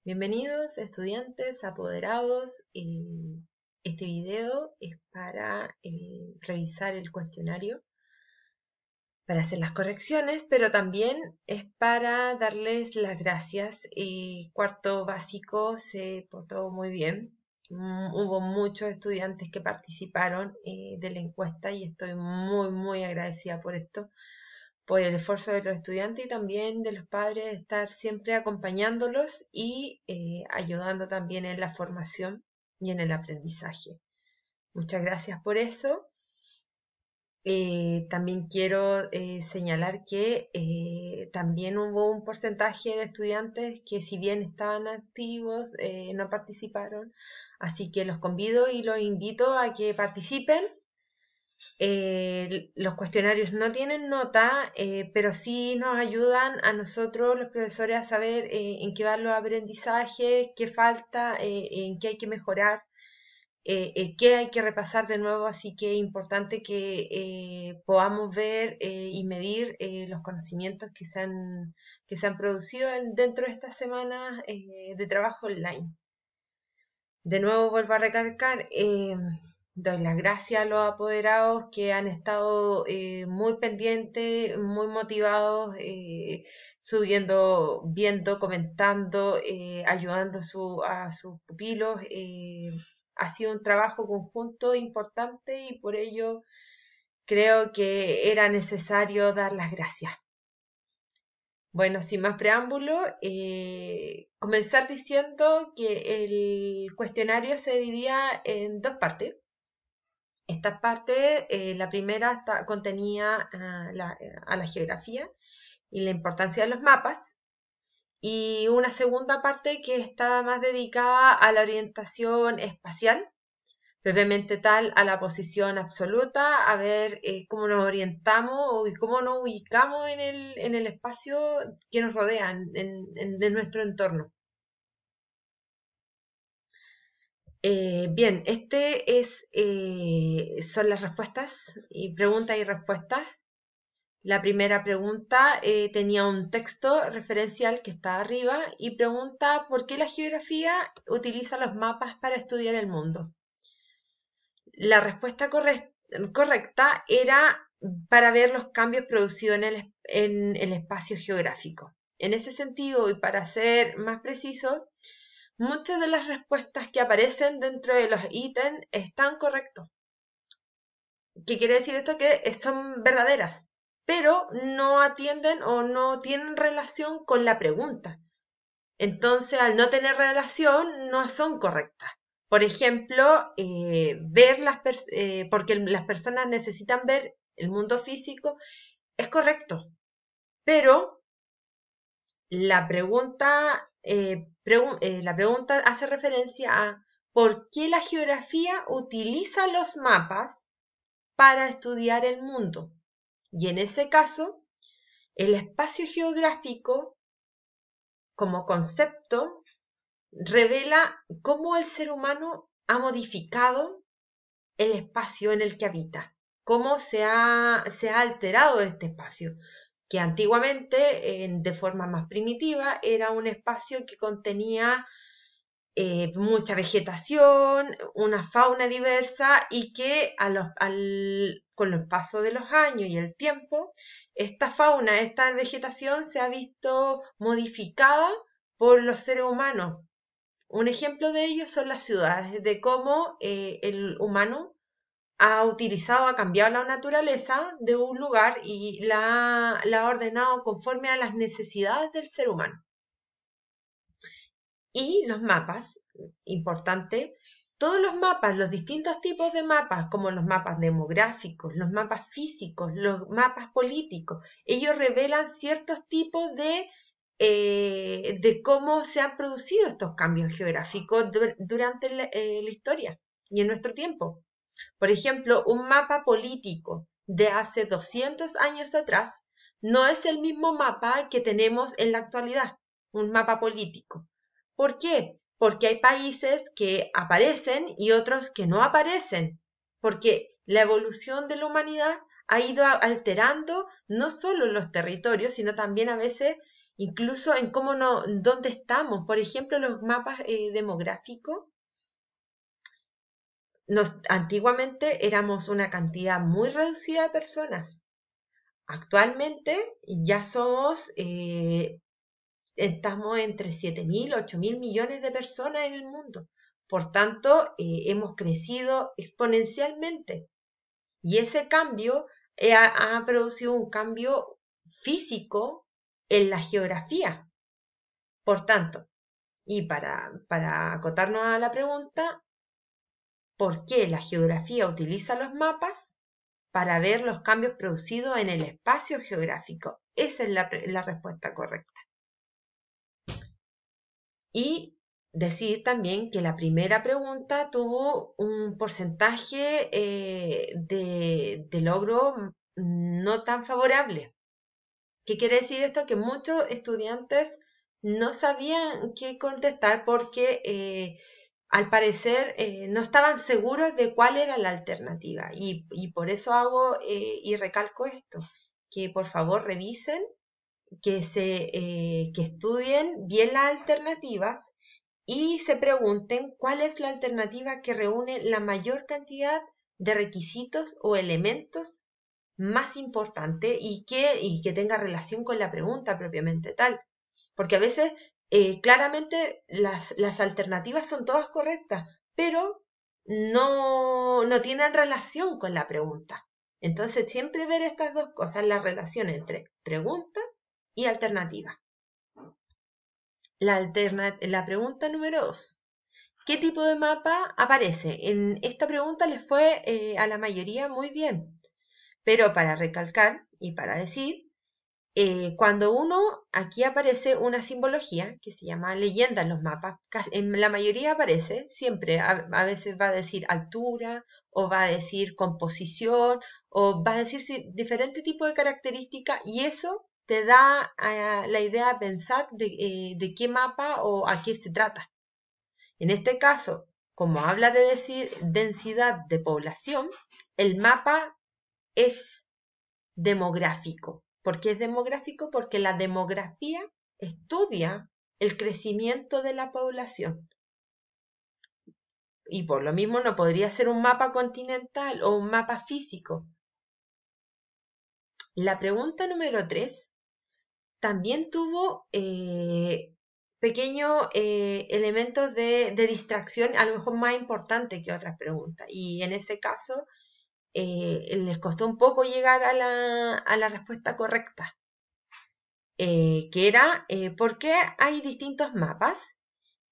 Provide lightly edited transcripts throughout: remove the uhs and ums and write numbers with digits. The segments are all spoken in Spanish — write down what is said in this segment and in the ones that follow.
Bienvenidos estudiantes, apoderados. Este video es para revisar el cuestionario, para hacer las correcciones, pero también es para darles las gracias. Cuarto básico se portó muy bien. Hubo muchos estudiantes que participaron de la encuesta y estoy muy agradecida por esto, por el esfuerzo de los estudiantes y también de los padres de estar siempre acompañándolos y ayudando también en la formación y en el aprendizaje. Muchas gracias por eso. También quiero señalar que también hubo un porcentaje de estudiantes que, si bien estaban activos, no participaron. Así que los convido y los invito a que participen. Los cuestionarios no tienen nota, pero sí nos ayudan a nosotros, los profesores, a saber en qué van los aprendizajes, qué falta, en qué hay que mejorar, qué hay que repasar de nuevo. Así que es importante que podamos ver y medir los conocimientos que se han producido dentro de estas semanas de trabajo online. De nuevo vuelvo a recalcar, doy las gracias a los apoderados que han estado muy pendientes, muy motivados, subiendo, viendo, comentando, ayudando a sus pupilos. Ha sido un trabajo conjunto importante y por ello creo que era necesario dar las gracias. Bueno, sin más preámbulo, comenzar diciendo que el cuestionario se dividía en dos partes. Esta parte, la primera contenía a la geografía y la importancia de los mapas, y una segunda parte que estaba más dedicada a la orientación espacial, propiamente tal, a la posición absoluta, a ver cómo nos orientamos y cómo nos ubicamos en el espacio que nos rodea, de nuestro entorno. Bien, son las respuestas, y preguntas y respuestas. La primera pregunta tenía un texto referencial que está arriba y pregunta: ¿por qué la geografía utiliza los mapas para estudiar el mundo? La respuesta correcta era para ver los cambios producidos en el espacio geográfico. En ese sentido, y para ser más preciso, muchas de las respuestas que aparecen dentro de los ítems están correctos. ¿Qué quiere decir esto? Que son verdaderas, pero no atienden o no tienen relación con la pregunta. Entonces, al no tener relación, no son correctas. Por ejemplo, porque las personas necesitan ver el mundo físico, es correcto, pero la pregunta hace referencia a por qué la geografía utiliza los mapas para estudiar el mundo. Y en ese caso, el espacio geográfico como concepto revela cómo el ser humano ha modificado el espacio en el que habita, cómo se ha alterado este espacio, que antiguamente, de forma más primitiva, era un espacio que contenía mucha vegetación, una fauna diversa, y que con los pasos de los años y el tiempo, esta fauna, esta vegetación se ha visto modificada por los seres humanos. Un ejemplo de ello son las ciudades, de cómo el humano ha cambiado la naturaleza de un lugar y la ha ordenado conforme a las necesidades del ser humano. Y los mapas, importante, todos los mapas, los distintos tipos de mapas, como los mapas demográficos, los mapas físicos, los mapas políticos, ellos revelan ciertos tipos de cómo se han producido estos cambios geográficos durante la historia y en nuestro tiempo. Por ejemplo, un mapa político de hace 200 años atrás no es el mismo mapa que tenemos en la actualidad, un mapa político. ¿Por qué? Porque hay países que aparecen y otros que no aparecen, porque la evolución de la humanidad ha ido alterando no solo los territorios, sino también a veces incluso en dónde estamos. Por ejemplo, los mapas demográficos. Antiguamente éramos una cantidad muy reducida de personas. Actualmente ya estamos entre 7.000, 8.000 millones de personas en el mundo. Por tanto, hemos crecido exponencialmente. Y ese cambio ha producido un cambio físico en la geografía. Por tanto, y para acotarnos a la pregunta, ¿por qué la geografía utiliza los mapas? Para ver los cambios producidos en el espacio geográfico. Esa es la respuesta correcta. Y decir también que la primera pregunta tuvo un porcentaje de logro no tan favorable. ¿Qué quiere decir esto? Que muchos estudiantes no sabían qué contestar porque al parecer no estaban seguros de cuál era la alternativa. Y por eso hago y recalco esto, que por favor revisen, que estudien bien las alternativas y se pregunten cuál es la alternativa que reúne la mayor cantidad de requisitos o elementos más importante y que tenga relación con la pregunta propiamente tal. Porque a veces claramente las alternativas son todas correctas, pero no tienen relación con la pregunta. Entonces siempre ver estas dos cosas, la relación entre pregunta y alternativa. La pregunta número 2. ¿Qué tipo de mapa aparece? En esta pregunta les fue a la mayoría muy bien. Pero para recalcar y para decir, cuando aquí aparece una simbología que se llama leyenda en los mapas, en la mayoría aparece, siempre, a veces va a decir altura, o va a decir composición, o va a decir diferente tipo de características, y eso te da la idea de pensar de qué mapa o a qué se trata. En este caso, como habla de densidad de población, el mapa es demográfico. ¿Por qué es demográfico? Porque la demografía estudia el crecimiento de la población. Y por lo mismo no podría ser un mapa continental o un mapa físico. La pregunta número 3 también tuvo pequeños elementos de distracción, a lo mejor más importantes que otras preguntas. Y en ese caso les costó un poco llegar a la respuesta correcta, que era ¿por qué hay distintos mapas?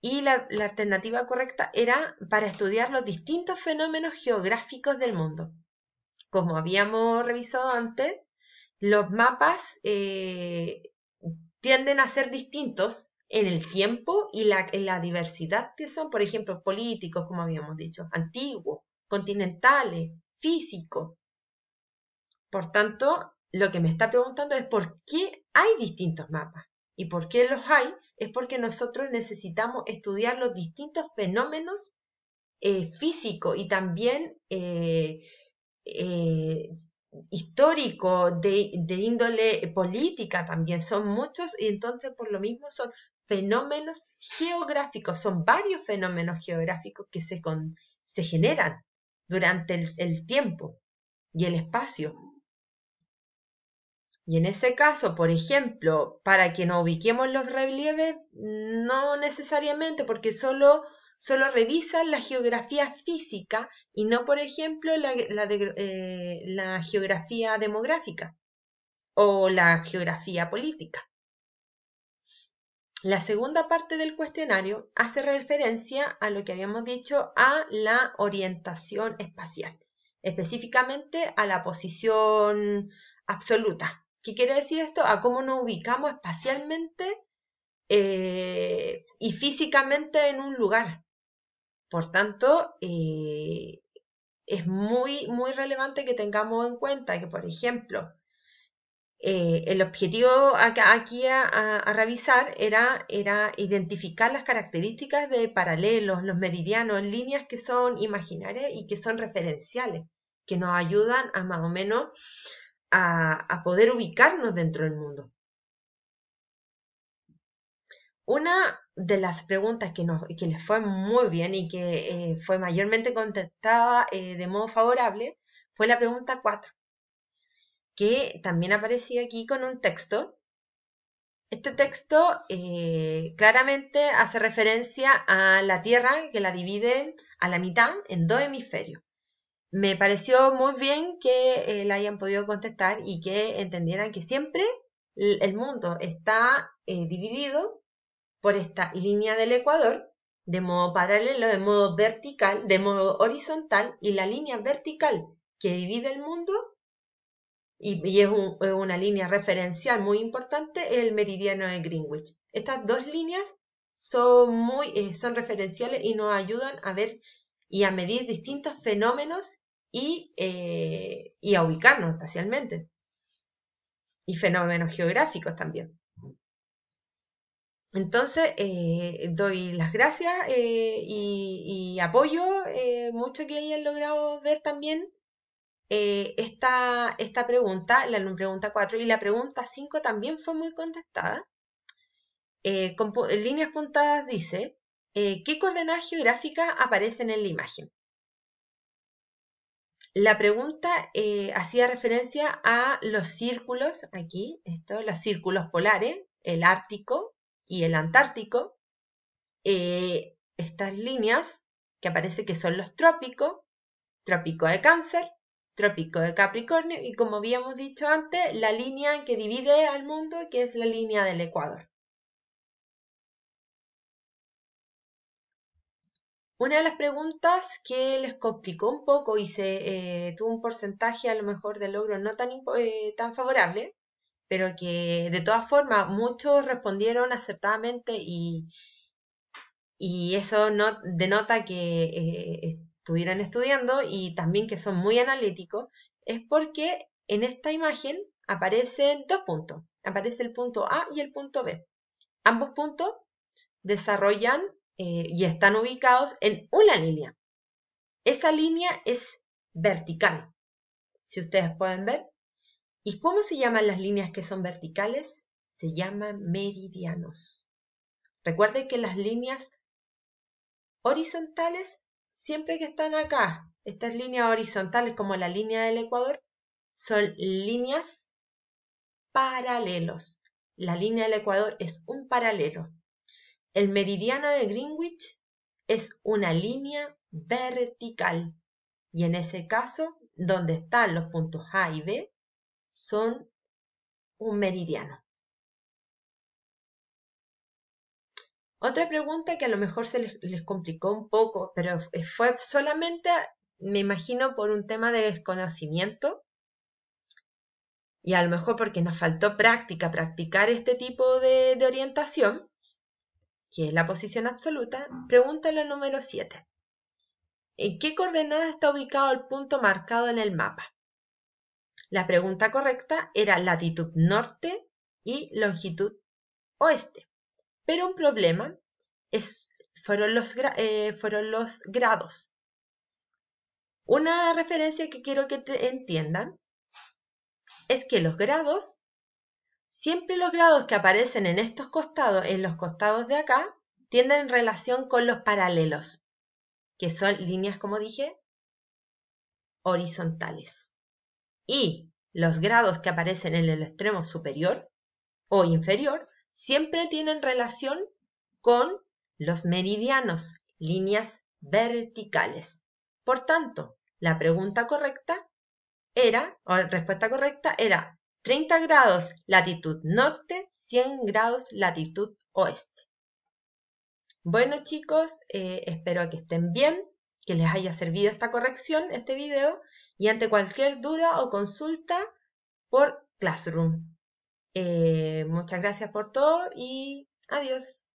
Y la alternativa correcta era para estudiar los distintos fenómenos geográficos del mundo. Como habíamos revisado antes, los mapas tienden a ser distintos en el tiempo y en la diversidad que son, por ejemplo, políticos, como habíamos dicho, antiguos, continentales, físicos. Por tanto, lo que me está preguntando es por qué hay distintos mapas. ¿Y por qué los hay? Es porque nosotros necesitamos estudiar los distintos fenómenos físicos y también histórico, de índole política también. Son muchos y entonces por lo mismo son fenómenos geográficos. Son varios fenómenos geográficos que se generan durante el tiempo y el espacio. Y en ese caso, por ejemplo, para que nos ubiquemos los relieves, no necesariamente, porque solo revisan la geografía física y no, por ejemplo, la geografía demográfica o la geografía política. La segunda parte del cuestionario hace referencia a lo que habíamos dicho, a la orientación espacial, específicamente a la posición absoluta. ¿Qué quiere decir esto? A cómo nos ubicamos espacialmente y físicamente en un lugar. Por tanto, es muy, muy relevante que tengamos en cuenta que, por ejemplo, el objetivo aquí a revisar era identificar las características de paralelos, los meridianos, líneas que son imaginarias y que son referenciales, que nos ayudan a más o menos a poder ubicarnos dentro del mundo. Una de las preguntas que les fue muy bien y que fue mayormente contestada de modo favorable fue la pregunta 4, que también aparecía aquí con un texto. Este texto claramente hace referencia a la Tierra, que la divide a la mitad en 2 hemisferios. Me pareció muy bien que la hayan podido contestar y que entendieran que siempre el mundo está dividido por esta línea del ecuador, de modo paralelo, de modo vertical, de modo horizontal, y la línea vertical que divide el mundo, y es una línea referencial muy importante, el meridiano de Greenwich. Estas dos líneas son referenciales y nos ayudan a ver y a medir distintos fenómenos y a ubicarnos espacialmente. Y fenómenos geográficos también. Entonces, doy las gracias y apoyo mucho que hayan logrado ver también esta pregunta, la pregunta 4, y la pregunta 5 también fue muy contestada. En líneas puntadas dice, ¿qué coordenadas geográficas aparecen en la imagen? La pregunta hacía referencia a los círculos, aquí, los círculos polares, el ártico y el antártico. Estas líneas que aparece que son los trópicos, trópico de Cáncer, trópico de Capricornio y, como habíamos dicho antes, la línea que divide al mundo, que es la línea del Ecuador. Una de las preguntas que les complicó un poco y se tuvo un porcentaje a lo mejor de logro no tan favorable, pero que de todas formas muchos respondieron acertadamente y eso denota que estuvieron estudiando y también que son muy analíticos, es porque en esta imagen aparecen 2 puntos. Aparece el punto A y el punto B. Ambos puntos desarrollan y están ubicados en una línea. Esa línea es vertical, si ustedes pueden ver. ¿Y cómo se llaman las líneas que son verticales? Se llaman meridianos. Recuerden que las líneas horizontales, siempre que están acá, estas líneas horizontales como la línea del Ecuador, son líneas paralelos. La línea del Ecuador es un paralelo. El meridiano de Greenwich es una línea vertical. Y en ese caso, donde están los puntos A y B, son un meridiano. Otra pregunta que a lo mejor les complicó un poco, pero fue solamente, me imagino, por un tema de desconocimiento y a lo mejor porque nos faltó practicar este tipo de orientación, que es la posición absoluta. Pregunta la número 7. ¿En qué coordenada está ubicado el punto marcado en el mapa? La pregunta correcta era latitud norte y longitud oeste. Pero un problema fueron los grados. Una referencia que quiero que entiendan es que los grados, siempre los grados que aparecen en estos costados, en los costados de acá, tienen relación con los paralelos, que son líneas, como dije, horizontales. Y los grados que aparecen en el extremo superior o inferior siempre tienen relación con los meridianos, líneas verticales. Por tanto, la respuesta correcta era 30 grados latitud norte, 100 grados latitud oeste. Bueno, chicos, espero que estén bien, que les haya servido esta corrección, este video, y ante cualquier duda o consulta por Classroom. Muchas gracias por todo y adiós.